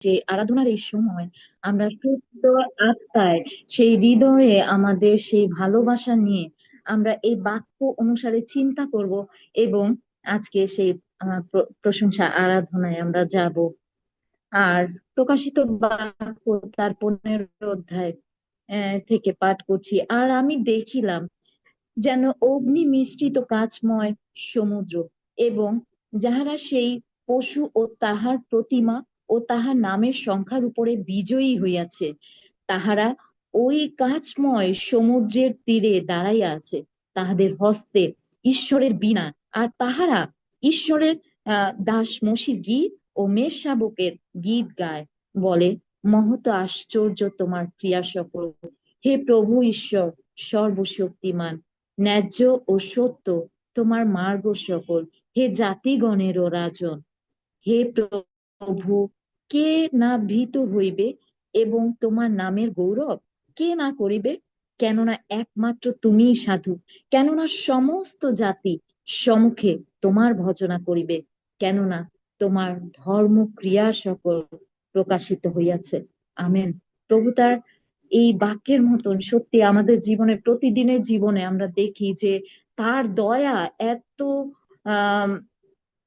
যে আরাধনার এই সময় আমরা শুদ্ধ আত্মায় সেই হৃদয়ে আমাদের সেই ভালোবাসা নিয়ে আমরা এই বাক্য অনুসারে চিন্তা করব এবং আজকে সেই প্রশংসা আরাধনায় আমরা যাব। আর প্রকাশিত বাক্য তার 15 অধ্যায় থেকে পাঠ করছি। আর আমি দেখিলাম যেন অগ্নি মিশ্রিত কাচময় সমুদ্র, এবং যাহারা সেই পশু ও তাহার প্রতিমা ও তাহার নামের সংখ্যার উপরে বিজয়ী হইয়াছে, তাহারা ওই কাচময় সমুদ্রের তীরে দাঁড়াইয়া আছে, তাহাদের হস্তে ঈশ্বরের বীণা, আর তাহারা ঈশ্বরের দাস মসির গীত ও মেষ শাবকের গীত গায়, বলে, মহৎ আশ্চর্য তোমার ক্রিয়া সকল, হে প্রভু ঈশ্বর সর্বশক্তিমান। ন্যায্য ও সত্য তোমার মার্গ সকল, হে জাতিগণেরও রাজন। হে প্রভু, কে না ভীত হইবে, এবং তোমার নামের গৌরব কে না করিবে? কেননা একমাত্র তুমিই সাধু, কেননা সমস্ত জাতি সম্মুখে তোমার ভজনা করিবে, কেননা তোমার ধর্ম ক্রিয়া সকল প্রকাশিত হইয়াছে। আমেন। প্রভু তার এই বাক্যের মতন সত্যি আমাদের জীবনে, প্রতিদিনের জীবনে আমরা দেখি যে তার দয়া এত, আহ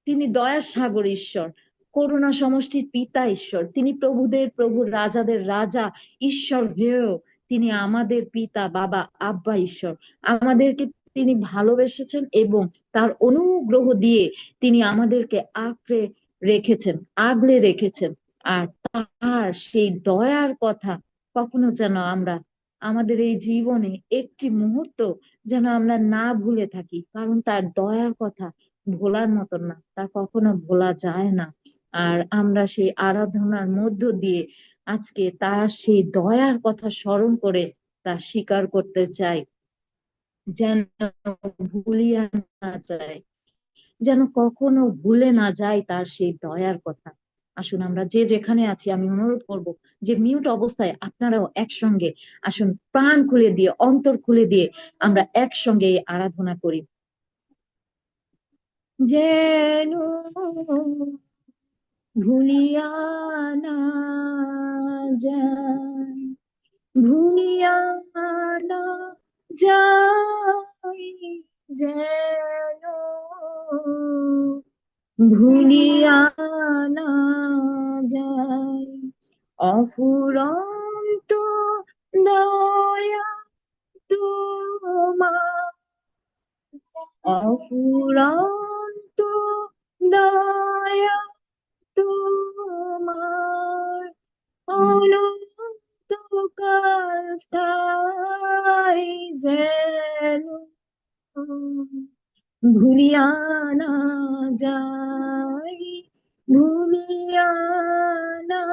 তিনি দয়ার সাগর ঈশ্বর, করুণা সমষ্টির পিতা ঈশ্বর, তিনি প্রভুদের প্রভু, রাজাদের রাজা ঈশ্বর হয়েও তিনি আমাদের পিতা, বাবা, আব্বা ঈশ্বর। আমাদেরকে তিনি ভালোবেসেছেন এবং তার অনুগ্রহ দিয়ে তিনি আমাদেরকে আঁকড়ে রেখেছেন, আগলে রেখেছেন। আর তার সেই দয়ার কথা কখনো যেন আমরা আমাদের এই জীবনে একটি মুহূর্ত যেন আমরা না ভুলে থাকি, কারণ তার দয়ার কথা ভোলার মতন না, তা কখনো ভোলা যায় না। আর আমরা সেই আরাধনার মধ্য দিয়ে আজকে তার সেই দয়ার কথা স্মরণ করে তা স্বীকার করতে চাই, যেন ভুলিয়া না যায়, যেন কখনো ভুলে না যায় তার সেই দয়ার কথা। আসুন আমরা যে যেখানে আছি, আমি অনুরোধ করব যে মিউট অবস্থায় আপনারাও একসঙ্গে আসুন, প্রাণ খুলে দিয়ে, অন্তর খুলে দিয়ে আমরা একসঙ্গে এই আরাধনা করি। যেন ভুলিয়া না যায়, ভুলিয়া না যাই, যেন ভুলিয়া না যায়, অফুরন্ত দয়া তোমার, অফুরন্ত দয়া তোমার, অনন্ত কাল স্থায়ী, যেন ভুলিয়া না যাই, ভুলিয়া না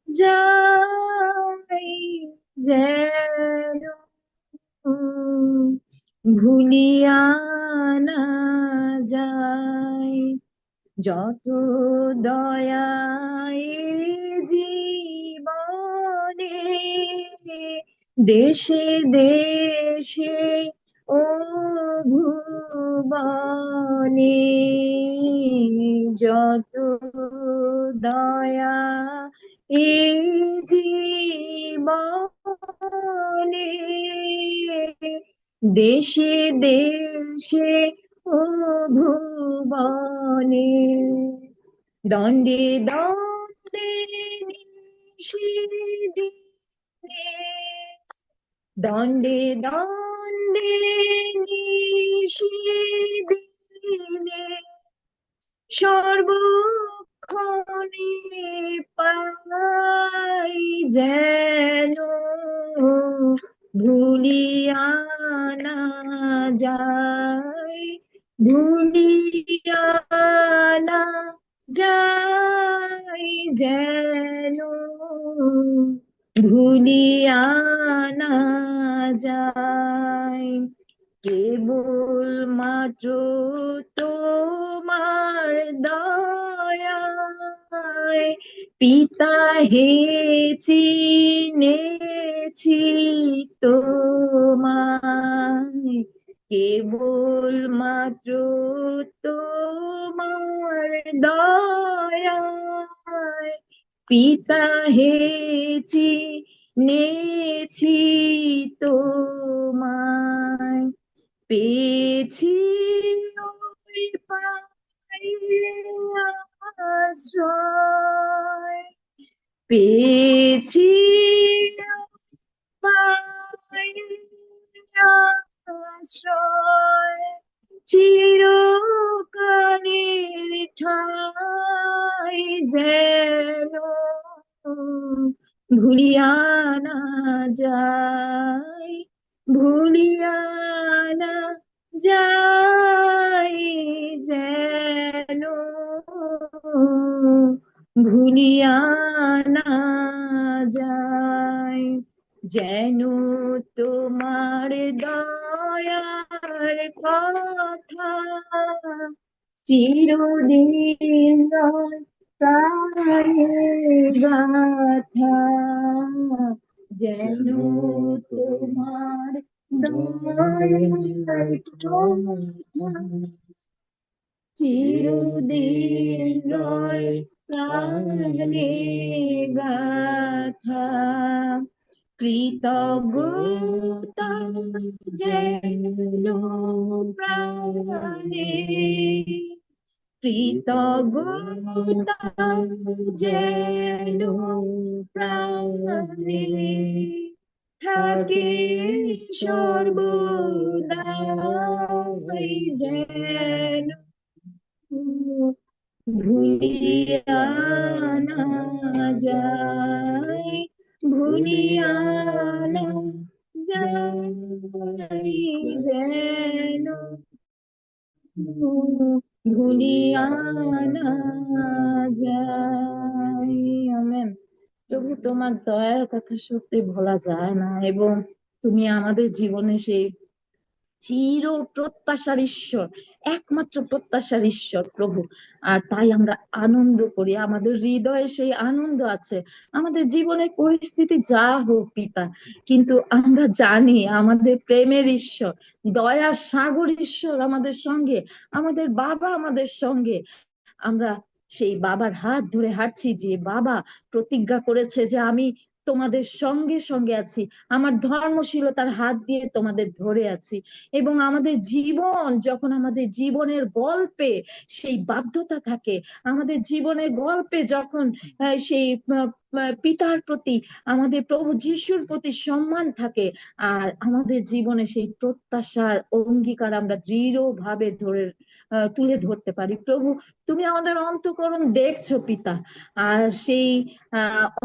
যাই, যেন ভুলিয়া না যাই। যত দয়ায় জীবনে, দেশে দেশে ও ভুবনে, যত দয়া এই জীবনে, দেশে দেশে ও ভুবনে, দণ্ডে দণ্ডে নিষিদিনে, দণ্ডে দণ্ডে নিষিদিনে, সর্বক্ষণে পাই, যেন ভুলিয়া না যাই, ভুলিয়া না যাই, যেন ভুলিয়া না যাই। কেবল মাত্র তোমার দয়ায় পিতা হে চিনেছি তোমায়, কেবল মাত্র তোমার দয়ায় পিতা হে চিনেছি তোমায়, পেয়েছি ওই পায়ে আশ্রয়, পেয়েছি পায়ে আশ্রয়, চিরকালের ঠাই যেন ভুলিয়া না যাই, ভুলিয়া না যাই, যেন ভুলিয়া না যাই, যেন তোমার দয়ার কথা চিরদিন রয় প্রাণে গাথা, যেন তোমার দয়ার কথা চিরদিন রয় প্রাণে গাথা, কৃতজ্ঞতা যেন প্রাণে, কৃতজ্ঞতা যেন প্রাণে থাকে সর্বদাই, যেন ভুলিয়া না যাই, ভুলিয়া না যাই, যেন ভুলিয়া না যাই। আমেন। প্রভু, তোমার দয়ার কথা সত্যি ভোলা যায় না, এবং তুমি আমাদের জীবনে সেই চির প্রত্যাশার ঈশ্বর, একমাত্র প্রত্যাশার ঈশ্বর প্রভু। আর তাই আমরা আনন্দ করি, আমাদের হৃদয়ে সেই আনন্দ আছে। আমাদের জীবনের পরিস্থিতি যা হোক পিতা, কিন্তু আমরা জানি আমাদের প্রেমের ঈশ্বর, দয়ার সাগর ঈশ্বর আমাদের সঙ্গে, আমাদের বাবা আমাদের সঙ্গে। আমরা সেই বাবার হাত ধরে হাঁটছি, যে বাবা প্রতিজ্ঞা করেছে যে আমি তোমাদের সঙ্গে সঙ্গে আছি, আমার ধর্মশীলতার হাত দিয়ে তোমাদের ধরে আছি। এবং আমাদের জীবন যখন, আমাদের জীবনের গল্পে সেই বাধ্যতা থাকে, আমাদের জীবনের গল্পে যখন সেই পিতার প্রতি, আমাদের প্রভু যিশুর প্রতি সম্মান থাকে, আর আমাদের জীবনে সেই প্রত্যাশার অঙ্গীকার আমরা দৃঢ়ভাবে ধরে তুলে ধরতে পারি। প্রভু, তুমি আমাদের অন্তঃকরণ দেখছো পিতা, আর সেই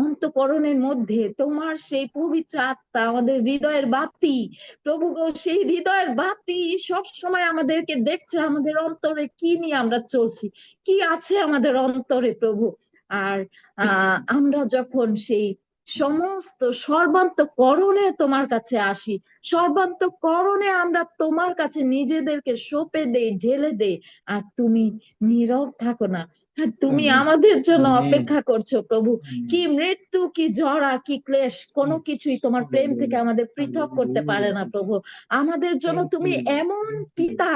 অন্তঃকরণের মধ্যে তোমার সেই পবিত্র আত্মা আমাদের হৃদয়ের বাতি, প্রভু গো, সেই হৃদয়ের বাতি সব সময় আমাদেরকে দেখছে, আমাদের অন্তরে কি নিয়ে আমরা চলছি, কি আছে আমাদের অন্তরে প্রভু। আর আমরা যখন সেই সমস্ত সর্বান্তকরণে তোমার কাছে আসি, সর্বান্তকরণে আমরা তোমার কাছে নিজেদেরকে সঁপে দেই, ঢেলে দেই, আর তুমি নীরব থাকো না। আর তুমি আমাদের জন্য অপেক্ষা করছো প্রভু। কি মৃত্যু, কি জরা, কি ক্লেশ, কোনো কিছুই তোমার প্রেম থেকে আমাদের পৃথক করতে পারে না প্রভু। আমাদের জন্য তুমি এমন পিতা,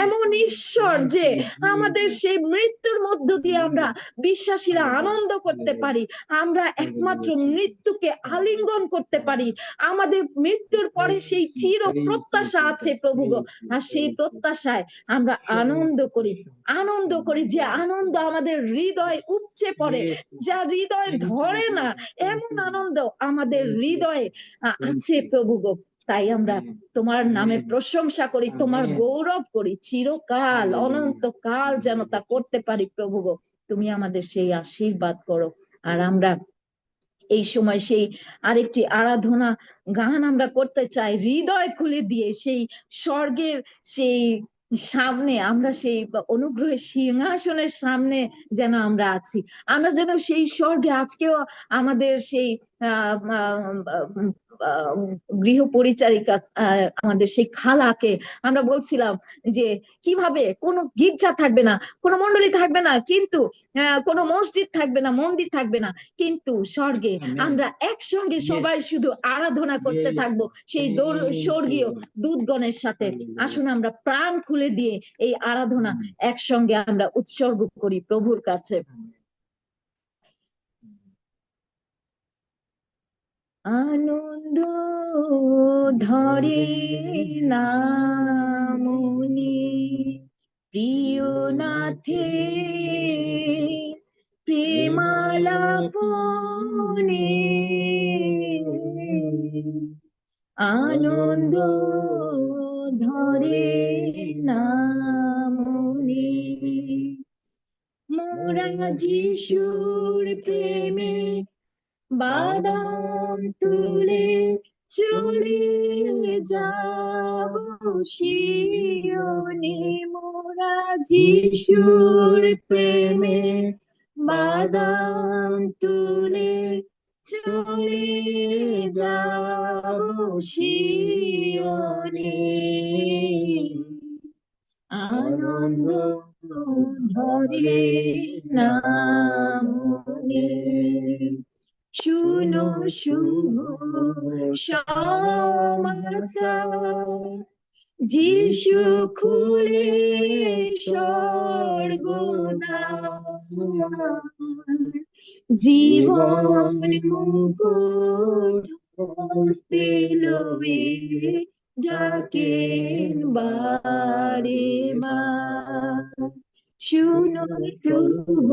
এমন ঈশ্বর, যে আমাদের সেই মৃত্যুর মধ্য দিয়ে আমরা বিশ্বাসীরা আনন্দ করতে পারি, আমরা একমাত্র মৃত্যুকে আলিঙ্গন করতে পারি। আমাদের মৃত্যুর পরে সেই চির প্রত্যাশা আছে প্রভু গো, আর সেই প্রত্যাশায় আমরা আনন্দ করি, আনন্দ করি, যে আনন্দ আমাদের হৃদয় উপচে পড়ে, যা হৃদয় ধরে না, এমন আনন্দ আমাদের হৃদয়ে আছে প্রভু গো। তাই আমরা তোমার নামে প্রশংসা করি, তোমার গৌরব করি, চিরকাল অনন্তকাল যেন তা করতে পারি প্রভু গো। তুমি আমাদের সেই আশীর্বাদ করো। আর আমরা এই সময় সেই আরেকটি আরাধনা গান আমরা করতে চাই, হৃদয় খুলে দিয়ে সেই স্বর্গের সেই সামনে, আমরা সেই অনুগ্রহের সিংহাসনের সামনে যেন আমরা আছি, আমরা যেন সেই স্বর্গে আজকেও আমাদের সেই আহ আহ, গৃহ পরিচারিকা, আমাদের সেই খালাকে আমরা বলছিলাম যে কিভাবে কোনো গির্জা থাকবে না, কোনো মন্ডলী থাকবে না, কিন্তু কোনো মসজিদ থাকবে না, মন্দির থাকবে না, কিন্তু স্বর্গে আমরা একসঙ্গে সবাই শুধু আরাধনা করতে থাকবো সেই স্বর্গীয় দূতগণের সাথে। আসুন আমরা প্রাণ খুলে দিয়ে এই আরাধনা একসঙ্গে আমরা উৎসর্গ করি প্রভুর কাছে। আনন্দ ধরে নামনি প্রিয়নাথে প্রেমালাপনে আনন্দ ধরে নামনি মোরা যিশুর প্রেমে বাদাম তুলে চলে যাব শিয়নে মোরা যিশুর প্রেমে বাদাম তুলে চলে যাব শিয়নে আনন্দ ধরে নামনি শুনো শুভ সমাচার যিশু খুলে স্বর্গদ্বার জীবন মুকুট হস্তে লয়ে ডাকেন বারে বার শুনো শুভ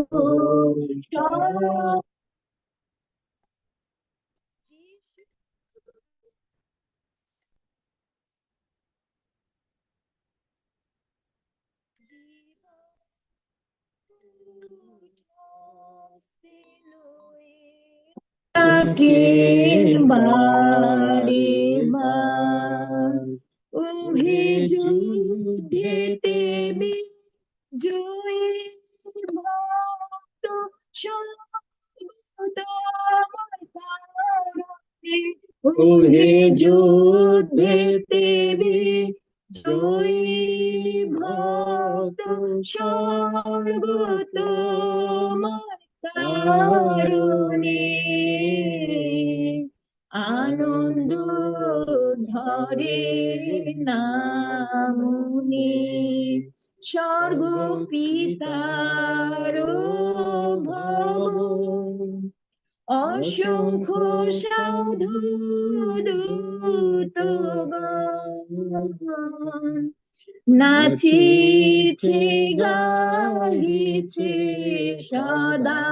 ডাকেন বারে বার ওহে যুদ্ধেতে জয়ী ভক্ত সর্বদার কারণে ওহে যুদ্ধেতে জয়ী ভক্ত সর্বতমার কারণে আনন্দ ধরে নামনি স্বর্গ পিতার ভবন অসংখ্য সাধু দূতগণ নাচিছে গাহিছে সদা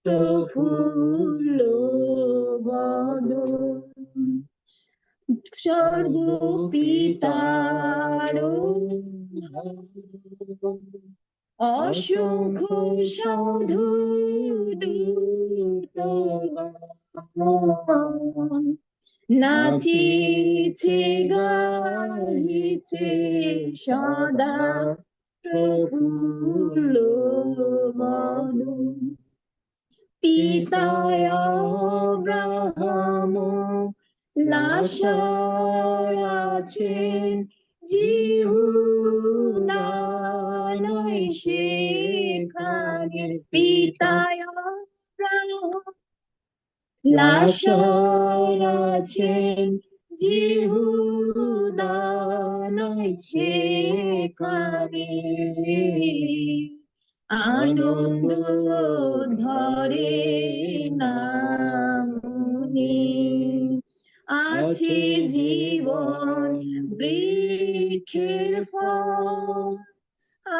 প্রফুল্ল বদন স্বর্গ পিতার অসংখ্য সাধু দূতগণ নাচিছে গাহিছে সদা প্রফুল্ল বদন পিতায় আব্রাহাম লাসার আছেন জিহুদা নাই সেখানে পিতায় আব্রাহাম লাসার আছেন জিহুদা নাই সেখানে আনন্দ ধরে নামনি আছে জীবন বৃক্ষের ফল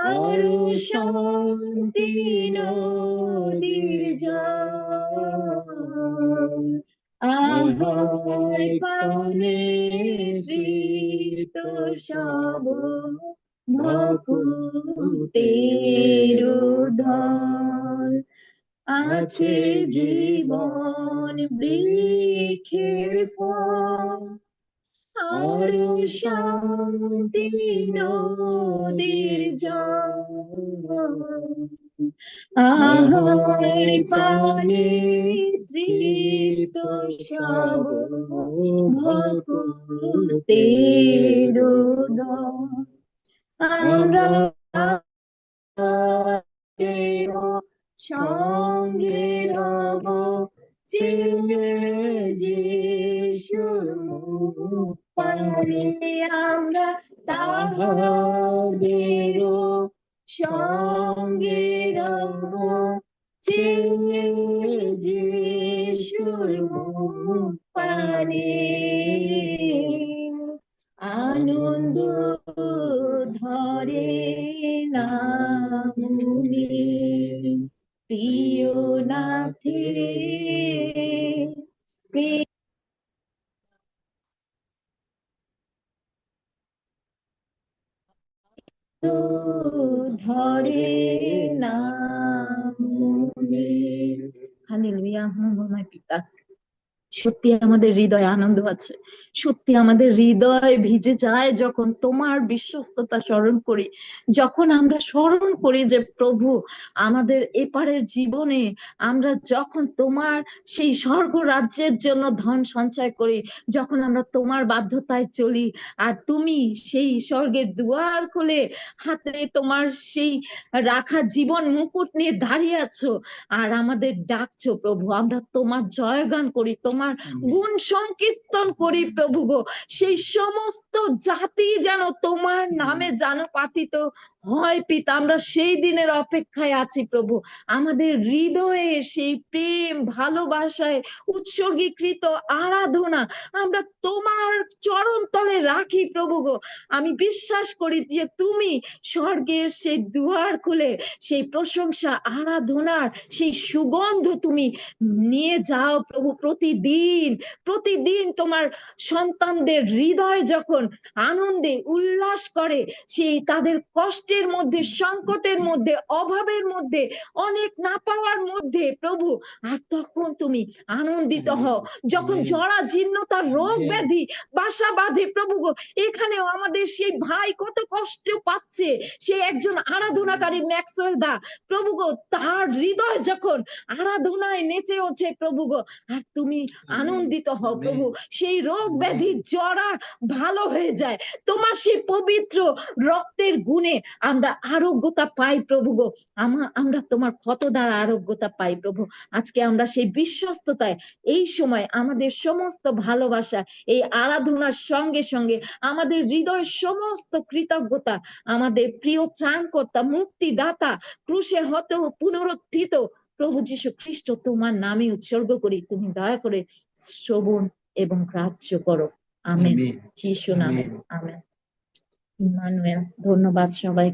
আরো শান্তি নদীর জল আহার পানে তৃপ্ত সব ভকুতের দল আছে জীবন বৃক্ষের ফল আরো শান্তি নদীর জল আহার পানে তৃপ্ত সব ভকুতের দল আমরা সঙ্গে রব যিশুর মুখ পানে আমরা তাহাদের সঙ্গে রব যিশুর তোর মুখ পানে আনন্দ ধরে না মনে, প্রিয় নাথের প্রিয় ধরে না মনে। হালেলুয়া, মঙ্গলময় পিতা, সত্যি আমাদের হৃদয়ে আনন্দ আছে, সত্যি আমাদের হৃদয় ভিজে যায় যখন তোমার বিশ্বস্ততা স্মরণ করি, যখন আমরা স্মরণ করি যে প্রভু আমাদের এপারের জীবনে আমরা যখন তোমার সেই স্বর্গ রাজ্যের জন্য ধন সঞ্চয় করি, যখন আমরা তোমার বাধ্যতায় চলি, আর তুমি সেই স্বর্গের দুয়ার খুলে হাতে তোমার সেই রাখা জীবন মুকুট নিয়ে দাঁড়িয়ে আছো আর আমাদের ডাকছো প্রভু, আমরা তোমার জয়গান করি, তোমার গুণ সংকীর্তন করি প্রভু গো। সেই সমস্ত জাতি যেন তোমার নামে যেন পাতিত হয় পিতা, আমরা সেই দিনের অপেক্ষায় আছি প্রভু। আমাদের হৃদয়ে সেই প্রেম ভালোবাসায় উৎসর্গীকৃত আরাধনা আমরা তোমার চরণ তলে রাখি প্রভু গো। আমি বিশ্বাস করি যে তুমি স্বর্গের সেই দুয়ার খুলে সেই প্রশংসা আরাধনার সেই সুগন্ধ তুমি নিয়ে যাও প্রভু। প্রতিদিন প্রতিদিন তোমার সন্তানদের হৃদয় যখন আনন্দে উল্লাস করে, সেই তাদের কষ্টের মধ্যে, সংকটের মধ্যে, অভাবের মধ্যে, অনেক না পাওয়ার মধ্যে প্রভু, আর তখন তুমি আনন্দিত হও যখন জরা জীর্ণতার রোগ ব্যাধি বাসা বাঁধে প্রভু গো। এখানেও আমাদের সেই ভাই কত কষ্ট পাচ্ছে, সে একজন আরাধনাকারী ম্যাক্সওয়েল দা প্রভু গো, তার হৃদয় যখন আরাধনায় নেচে ওঠে প্রভু গো, আর তুমি আনন্দিত হও প্রভু, সেই রোগ ব্যাধি জরা ভালো হয়ে যায়, তোমার সেই পবিত্র রক্তের গুণে আমরা আরোগ্যতা পাই প্রভু গো। আমরা তোমার ক্ষত দ্বারা আরোগ্যতা পাই প্রভু। আজকে আমরা সেই বিশ্বস্ততায় এই সময় আমাদের সমস্ত ভালোবাসা এই আরাধনার সঙ্গে সঙ্গে আমাদের হৃদয়ের সমস্ত কৃতজ্ঞতা আমাদের প্রিয় ত্রাণকর্তা মুক্তিদাতা ক্রুশে হত পুনরুত্থিত প্রভু যীশু খ্রিস্ট তোমার নামে উৎসর্গ করি, তুমি দয়া করে শ্রবণ এবং গ্রাহ্য করো। আমেন। যিশু নামে আমেন। ইম্মানুয়েল। ধন্যবাদ সবাই।